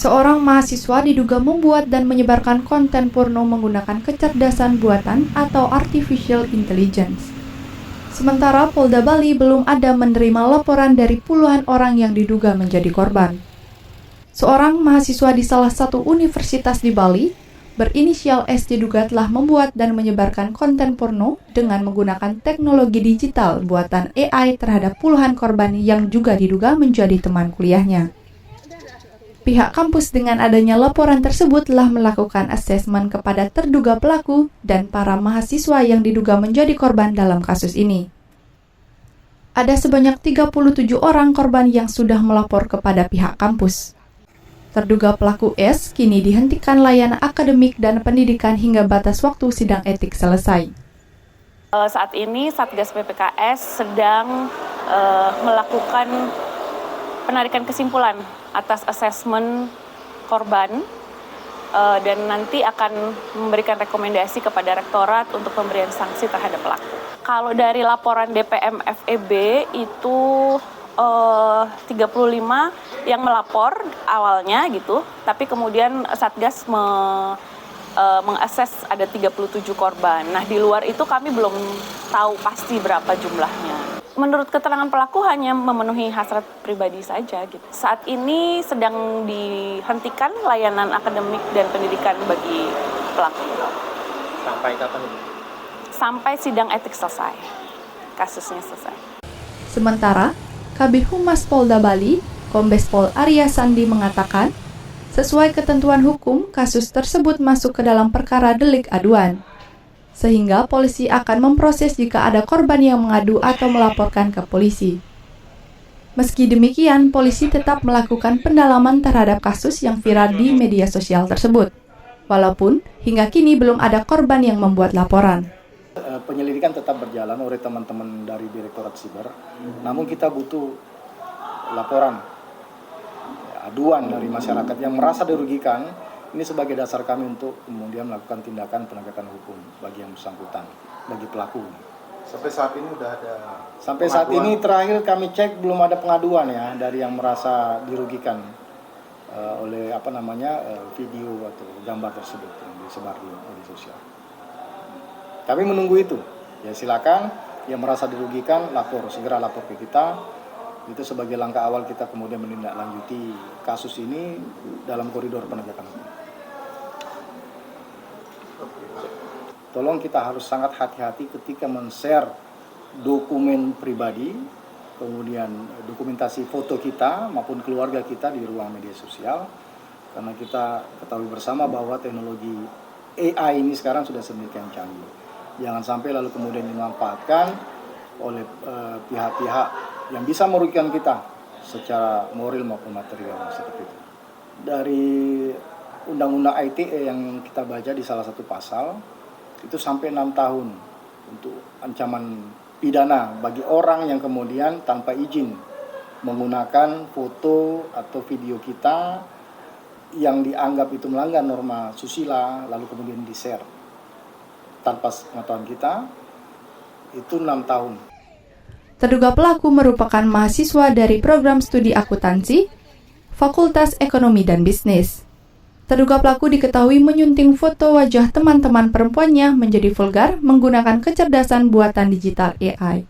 Seorang mahasiswa diduga membuat dan menyebarkan konten porno menggunakan kecerdasan buatan atau artificial intelligence. Sementara Polda Bali belum ada menerima laporan dari puluhan orang yang diduga menjadi korban. Seorang mahasiswa di salah satu universitas di Bali, berinisial S, diduga telah membuat dan menyebarkan konten porno dengan menggunakan teknologi digital buatan AI terhadap puluhan korban yang juga diduga menjadi teman kuliahnya. Pihak kampus dengan adanya laporan tersebut telah melakukan asesmen kepada terduga pelaku dan para mahasiswa yang diduga menjadi korban dalam kasus ini. Ada sebanyak 37 orang korban yang sudah melapor kepada pihak kampus. Terduga pelaku S kini dihentikan layanan akademik dan pendidikan hingga batas waktu sidang etik selesai. Saat ini Satgas PPKS sedang melakukan penarikan kesimpulan atas asesmen korban dan nanti akan memberikan rekomendasi kepada rektorat untuk pemberian sanksi terhadap pelaku. Kalau dari laporan DPM FEB itu 35 yang melapor awalnya gitu, tapi kemudian Satgas mengakses ada 37 korban. Nah, di luar itu kami belum tahu pasti berapa jumlahnya. Menurut keterangan pelaku hanya memenuhi hasrat pribadi saja gitu. Saat ini sedang dihentikan layanan akademik dan pendidikan bagi pelaku. Sampai kapan ini? Sampai sidang etik selesai. Kasusnya selesai. Sementara, Kabid Humas Polda Bali, Kombes Pol Arya Sandi mengatakan, sesuai ketentuan hukum, kasus tersebut masuk ke dalam perkara delik aduan. Sehingga polisi akan memproses jika ada korban yang mengadu atau melaporkan ke polisi. Meski demikian, polisi tetap melakukan pendalaman terhadap kasus yang viral di media sosial tersebut. Walaupun hingga kini belum ada korban yang membuat laporan. Penyelidikan tetap berjalan oleh teman-teman dari Direktorat Siber. Namun kita butuh laporan, aduan dari masyarakat yang merasa dirugikan. Ini sebagai dasar kami untuk kemudian melakukan tindakan penegakan hukum bagi yang bersangkutan, bagi pelaku. Sampai saat ini udah ada? Sampai saat ini terakhir kami cek belum ada pengaduan ya dari yang merasa dirugikan oleh video atau gambar tersebut yang disebar di media sosial. Kami menunggu itu. Ya silakan yang merasa dirugikan segera lapor ke kita. Itu sebagai langkah awal kita kemudian menindaklanjuti kasus ini dalam koridor penegakan hukum. Tolong kita harus sangat hati-hati ketika men-share dokumen pribadi, kemudian dokumentasi foto kita maupun keluarga kita di ruang media sosial. Karena kita ketahui bersama bahwa teknologi AI ini sekarang sudah sedemikian canggih. Jangan sampai lalu kemudian dimanfaatkan oleh pihak-pihak yang bisa merugikan kita secara moral maupun material seperti itu. Dari Undang-Undang ITE yang kita baca di salah satu pasal, itu sampai 6 tahun untuk ancaman pidana bagi orang yang kemudian tanpa izin menggunakan foto atau video kita yang dianggap itu melanggar norma susila lalu kemudian di-share tanpa pengetahuan kita, itu 6 tahun. Terduga pelaku merupakan mahasiswa dari program studi akuntansi, Fakultas Ekonomi dan Bisnis. Terduga pelaku diketahui menyunting foto wajah teman-teman perempuannya menjadi vulgar menggunakan kecerdasan buatan digital AI.